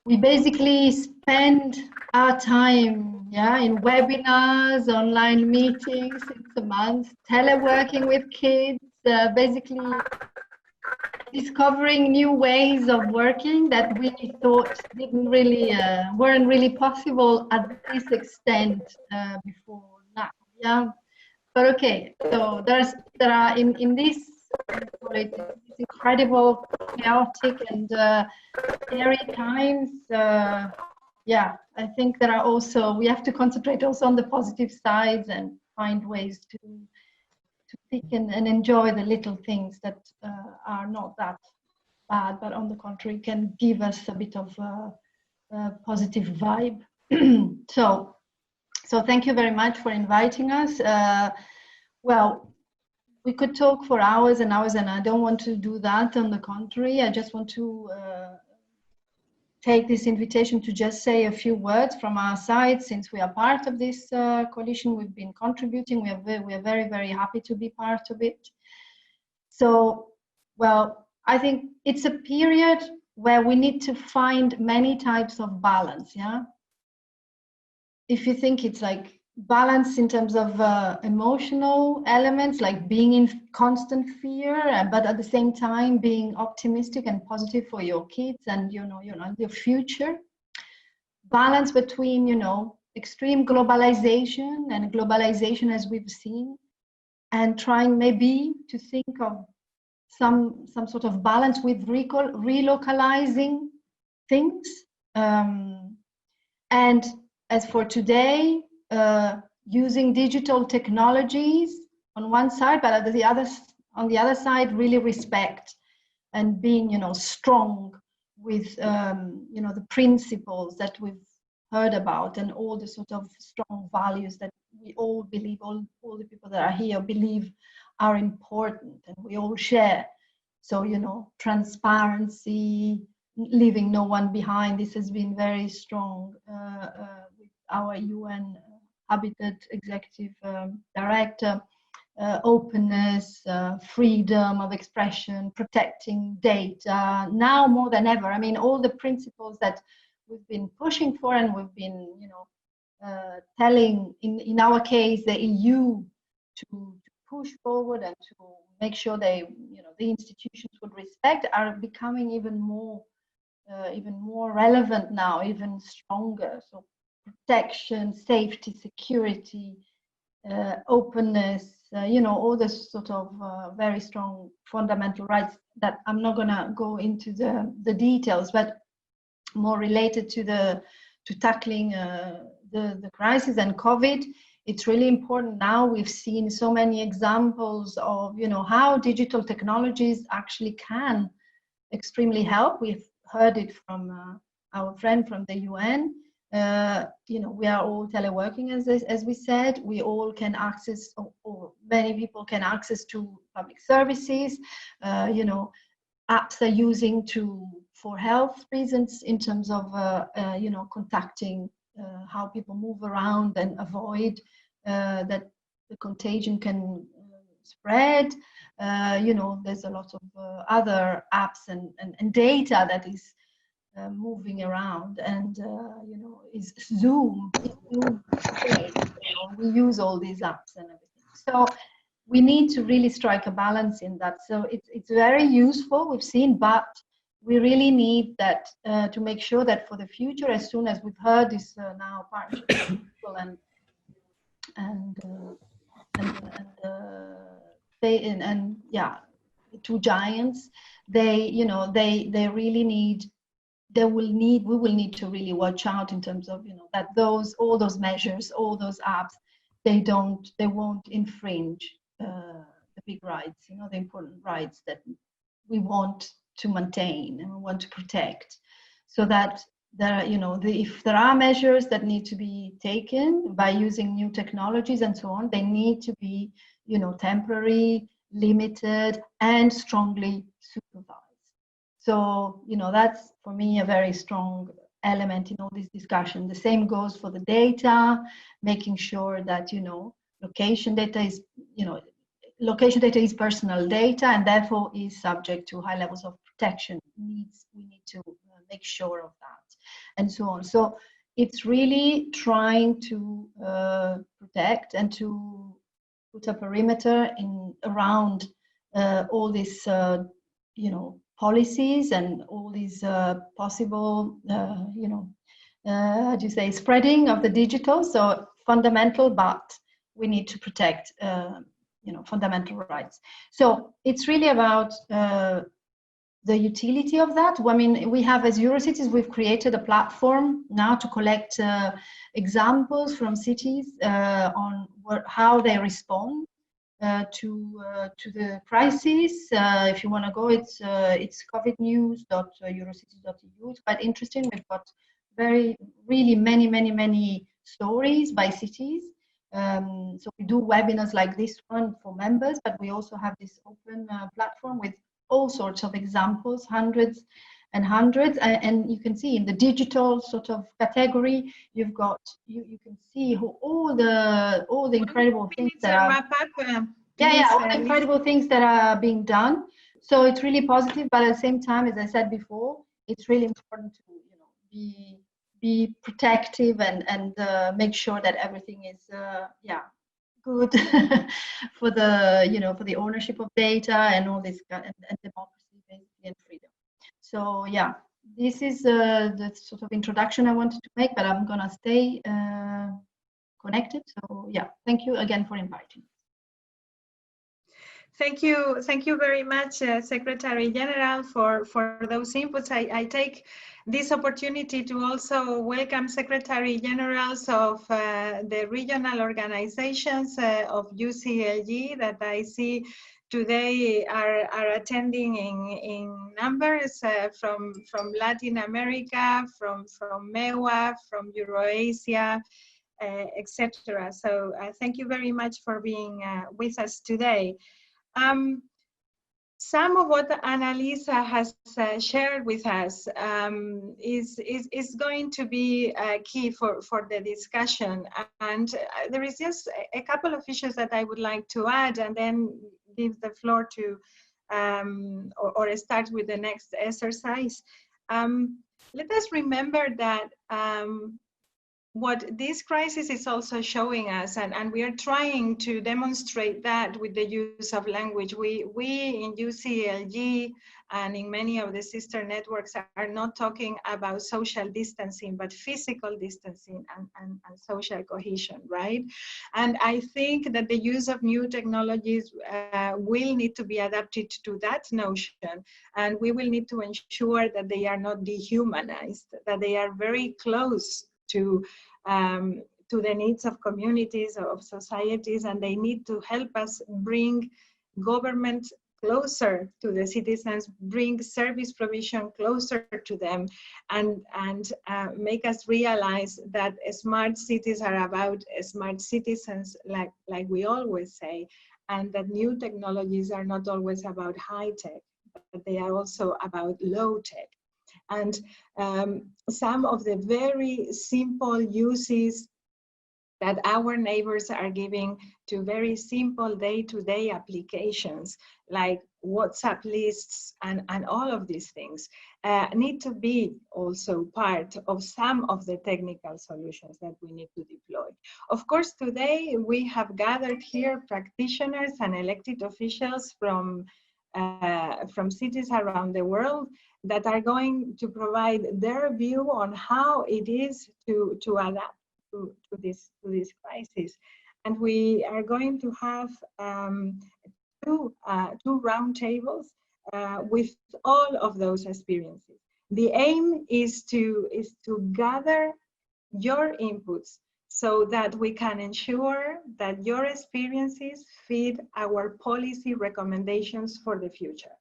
we basically spend our time, yeah, in webinars, online meetings, it's a month, teleworking with kids, basically discovering new ways of working that we thought didn't really weren't really possible at this extent before now. Yeah, but okay. So there are in this, call it, this incredible, chaotic and scary times. Yeah, I think there are also, we have to concentrate also on the positive sides and find ways to pick and enjoy the little things that are not that bad, but on the contrary can give us a bit of a positive vibe. So thank you very much for inviting us. Well, we could talk for hours and hours, and I don't want to do that. On the contrary, I just want to take this invitation to just say a few words from our side. Since we are part of this coalition, we've been contributing. We are very, very happy to be part of it. So, well, I think it's a period where we need to find many types of balance, yeah? If you think it's like balance in terms of emotional elements, like being in constant fear, but at the same time being optimistic and positive for your kids and your future. Balance between extreme globalization and globalization as we've seen, and trying maybe to think of some sort of balance with relocalizing things. And as for today, using digital technologies on one side, but on the other side, really respect and being, strong with, the principles that we've heard about and all the sort of strong values that we all believe, all the people that are here believe are important and we all share. So, transparency, leaving no one behind. This has been very strong with our UN Habitat Executive Director. Openness, freedom of expression, protecting data, now more than ever. I mean, all the principles that we've been pushing for and we've been, telling, in our case, the EU to push forward and to make sure they, the institutions would respect, are becoming even more relevant now, even stronger. So protection, safety, security, openness, all this sort of very strong fundamental rights that I'm not gonna go into the details, but more related to tackling the crisis and COVID. It's really important now. We've seen so many examples of, how digital technologies actually can extremely help. We've heard it from our friend from the UN. We are all teleworking, as we said. We all can access, or many people can access to public services. Apps are using for health reasons in terms of contacting how people move around and avoid that the contagion can spread. There's a lot of other apps and data that is moving around, and is Zoom. We use all these apps and everything. So we need to really strike a balance in that. So it's very useful, we've seen, but we really need that to make sure that for the future, as soon as we've heard this now partnership and two giants, we will need to really watch out in terms of that all those measures, all those apps, they won't infringe the big rights, the important rights that we want to maintain and we want to protect. So that if there are measures that need to be taken by using new technologies and so on, they need to be temporary, limited, and strongly supervised. So that's for me a very strong element in all this discussion. The same goes for the data, making sure that location data is personal data and therefore is subject to high levels of protection. We need to make sure of that. and so on. So it's really trying to protect and to put a perimeter around all these policies and all these possible how do you say, spreading of the digital. So fundamental, but we need to protect fundamental rights. So it's really about the utility of that. I mean, we have, as Eurocities, we've created a platform now to collect examples from cities on how they respond to the crisis. If you want to go, it's covidnews.eurocities.eu. It's quite interesting. We've got really many stories by cities. So we do webinars like this one for members, but we also have this open platform with all sorts of examples, hundreds and hundreds, and you can see in the digital sort of category, you've got you can see all the incredible things that are all the incredible things that are being done. So it's really positive, but at the same time, as I said before, it's really important to be protective and make sure that everything is good for the for the ownership of data and all this and democracy basically and freedom. So yeah, this is the sort of introduction I wanted to make, but I'm gonna stay connected. So yeah, thank you again for inviting. Thank you very much, Secretary General, for those inputs. I take this opportunity to also welcome Secretary Generals of the regional organizations of UCLG that I see today are attending in numbers from Latin America, from MEWA, from Eurasia, etc. So thank you very much for being with us today. Some of what Annalisa has shared with us is going to be key for the discussion. And there is just a couple of issues that I would like to add and then give the floor to, or start with the next exercise. Let us remember that what this crisis is also showing us, and we are trying to demonstrate that with the use of language. We in UCLG and in many of the sister networks are not talking about social distancing, but physical distancing and social cohesion, right? And I think that the use of new technologies will need to be adapted to that notion, and we will need to ensure that they are not dehumanized, that they are very close to the needs of communities, of societies, and they need to help us bring government closer to the citizens, bring service provision closer to them, and make us realize that smart cities are about smart citizens, like we always say, and that new technologies are not always about high tech, but they are also about low tech. And some of the very simple uses that our neighbors are giving to very simple day-to-day applications, like WhatsApp lists and all of these things, need to be also part of some of the technical solutions that we need to deploy. Of course, today we have gathered here practitioners and elected officials from cities around the world that are going to provide their view on how it is to adapt to this crisis. And we are going to have two roundtables with all of those experiences. The aim is to gather your inputs so that we can ensure that your experiences feed our policy recommendations for the future.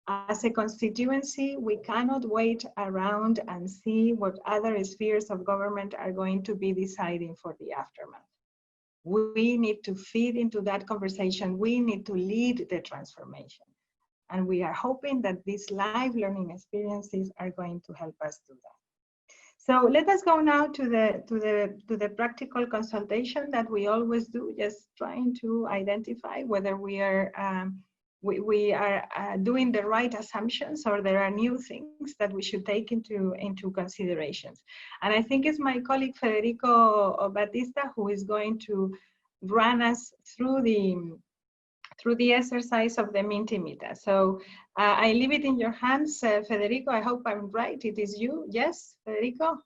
As a constituency, we cannot wait around and see what other spheres of government are going to be deciding for the aftermath. We need to feed into that conversation. We need to lead the transformation. And we are hoping that these live learning experiences are going to help us do that. So let us go now to the practical consultation that we always do, just trying to identify whether we are we are doing the right assumptions, or there are new things that we should take into considerations. And I think it's my colleague Federico Batista who is going to run us through the exercise of the Mentimeter. So I leave it in your hands, Federico. I hope I'm right. It is you. Yes, Federico?